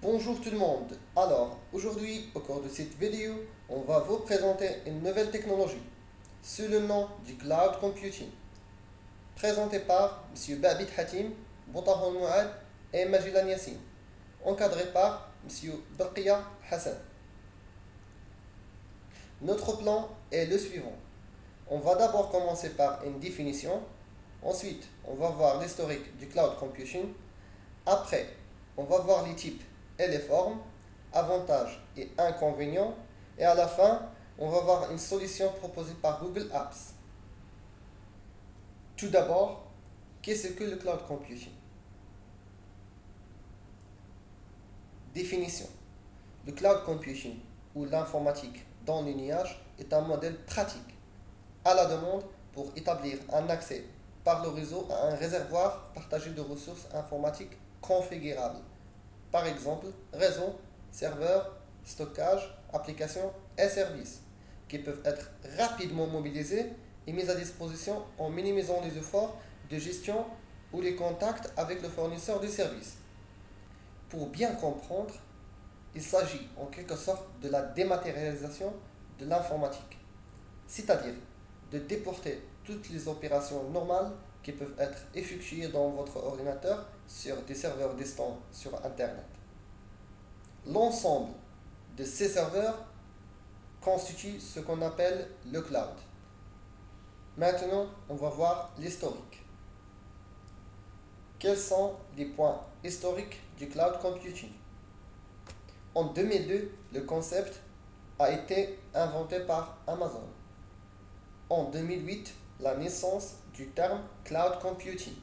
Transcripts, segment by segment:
Bonjour tout le monde. Alors, aujourd'hui, au cours de cette vidéo, on va vous présenter une nouvelle technologie sous le nom du cloud computing, présentée par M. Babit Hatim, Boutahon Mouad et Majilan Yassine, encadré par M. Baqiya Hassan. Notre plan est le suivant. On va d'abord commencer par une définition, ensuite on va voir l'historique du cloud computing, après on va voir les types et les formes, avantages et inconvénients, et à la fin, on va voir une solution proposée par Google Apps. Tout d'abord, qu'est-ce que le cloud computing? Définition. Le cloud computing, ou l'informatique dans le nuage, est un modèle pratique à la demande pour établir un accès par le réseau à un réservoir partagé de ressources informatiques configurables. Par exemple, réseau, serveur, stockage, applications et services, qui peuvent être rapidement mobilisés et mis à disposition en minimisant les efforts de gestion ou les contacts avec le fournisseur de services. Pour bien comprendre, il s'agit en quelque sorte de la dématérialisation de l'informatique, c'est-à-dire de déporter toutes les opérations normales qui peuvent être effectuées dans votre ordinateur sur des serveurs distants sur Internet. L'ensemble de ces serveurs constitue ce qu'on appelle le cloud. Maintenant, on va voir l'historique. Quels sont les points historiques du cloud computing? En 2002, le concept a été inventé par Amazon. En 2008, la naissance du terme cloud computing.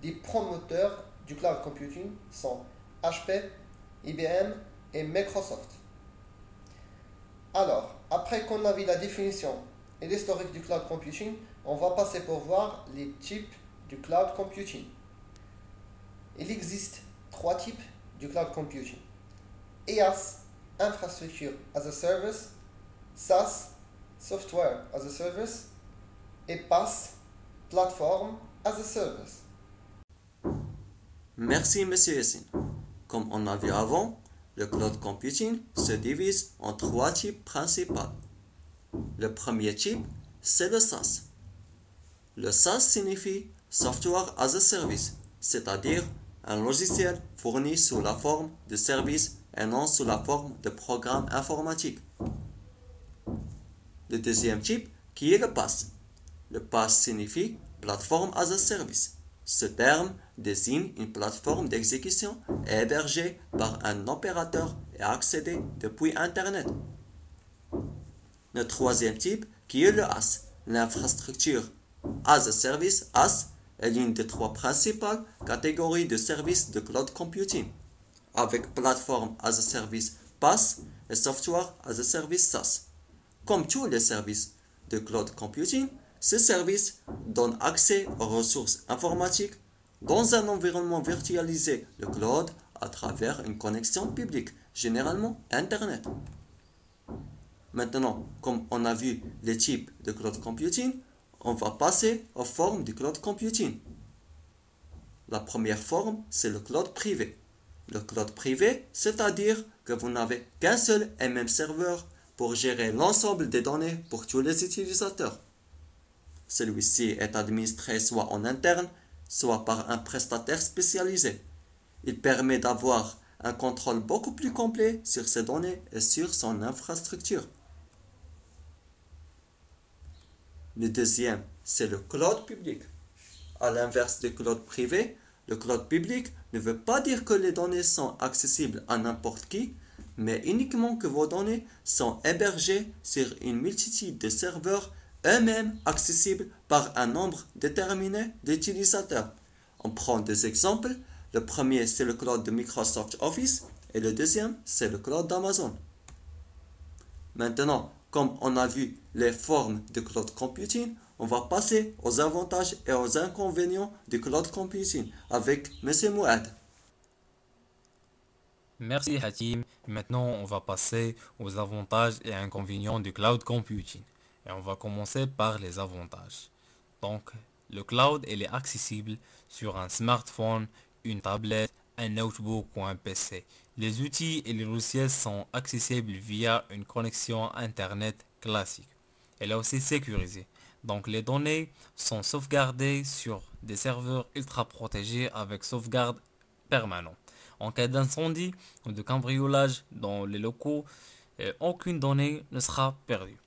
Les promoteurs du cloud computing sont HP, IBM et Microsoft. Alors, après qu'on a vu la définition et l'historique du cloud computing, on va passer pour voir les types du cloud computing. Il existe trois types du cloud computing. IaaS, Infrastructure as a Service, SaaS, Software as a Service, et PaaS, Platform as a Service. Merci, Monsieur Yassine. Comme on a vu avant, le cloud computing se divise en trois types principaux. Le premier type, c'est le SaaS. Le SaaS signifie Software as a Service, c'est-à-dire un logiciel fourni sous la forme de service et non sous la forme de programme informatique. Le deuxième type, qui est le PaaS. Le PaaS signifie Platform as a Service. Ce terme désigne une plateforme d'exécution hébergée par un opérateur et accédée depuis Internet. Le troisième type, qui est le AS, l'infrastructure as a Service, AS, est l'une des trois principales catégories de services de cloud computing, avec Platform as a Service, PaaS, et Software as a Service, SaaS. Comme tous les services de cloud computing, ces services donnent accès aux ressources informatiques dans un environnement virtualisé, le cloud, à travers une connexion publique, généralement Internet. Maintenant, comme on a vu les types de cloud computing, on va passer aux formes du cloud computing. La première forme, c'est le cloud privé. Le cloud privé, c'est-à-dire que vous n'avez qu'un seul et même serveur pour gérer l'ensemble des données pour tous les utilisateurs. Celui-ci est administré soit en interne, soit par un prestataire spécialisé. Il permet d'avoir un contrôle beaucoup plus complet sur ses données et sur son infrastructure. Le deuxième, c'est le cloud public. À l'inverse du cloud privé, le cloud public ne veut pas dire que les données sont accessibles à n'importe qui, mais uniquement que vos données sont hébergées sur une multitude de serveurs eux-mêmes accessibles par un nombre déterminé d'utilisateurs. On prend deux exemples. Le premier, c'est le cloud de Microsoft Office et le deuxième, c'est le cloud d'Amazon. Maintenant, comme on a vu les formes de cloud computing, on va passer aux avantages et aux inconvénients du cloud computing avec M. Mouad. Merci Hatim. Maintenant, on va passer aux avantages et inconvénients du cloud computing. Et on va commencer par les avantages. Donc, le cloud, il est accessible sur un smartphone, une tablette, un notebook ou un PC. Les outils et les logiciels sont accessibles via une connexion Internet classique. Elle est aussi sécurisée. Donc les données sont sauvegardées sur des serveurs ultra protégés avec sauvegarde permanente. En cas d'incendie ou de cambriolage dans les locaux, aucune donnée ne sera perdue.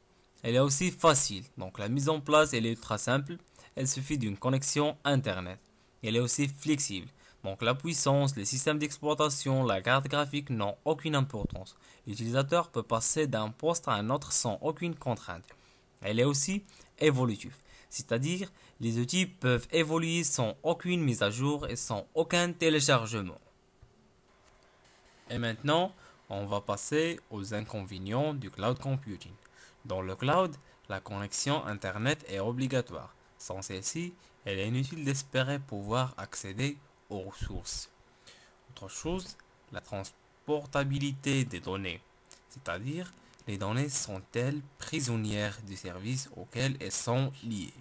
Elle est aussi facile, donc la mise en place elle est ultra simple, elle suffit d'une connexion Internet. Elle est aussi flexible, donc la puissance, les systèmes d'exploitation, la carte graphique n'ont aucune importance. L'utilisateur peut passer d'un poste à un autre sans aucune contrainte. Elle est aussi évolutive, c'est-à-dire les outils peuvent évoluer sans aucune mise à jour et sans aucun téléchargement. Et maintenant, on va passer aux inconvénients du cloud computing. Dans le cloud, la connexion Internet est obligatoire. Sans celle-ci, il est inutile d'espérer pouvoir accéder aux ressources. Autre chose, la transportabilité des données, c'est-à-dire les données sont-elles prisonnières du service auquel elles sont liées.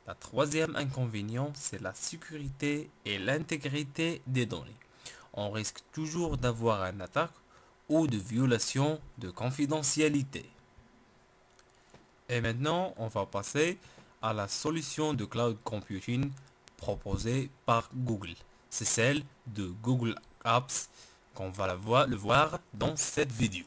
La troisième inconvénient, c'est la sécurité et l'intégrité des données. On risque toujours d'avoir une attaque ou de violation de confidentialité. Et maintenant, on va passer à la solution de cloud computing proposée par Google. C'est celle de Google Apps qu'on va le voir dans cette vidéo.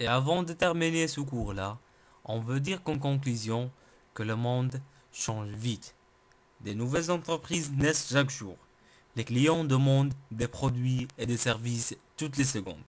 Et avant de terminer ce cours-là, on veut dire qu'en conclusion que le monde change vite. Des nouvelles entreprises naissent chaque jour. Les clients demandent des produits et des services toutes les secondes.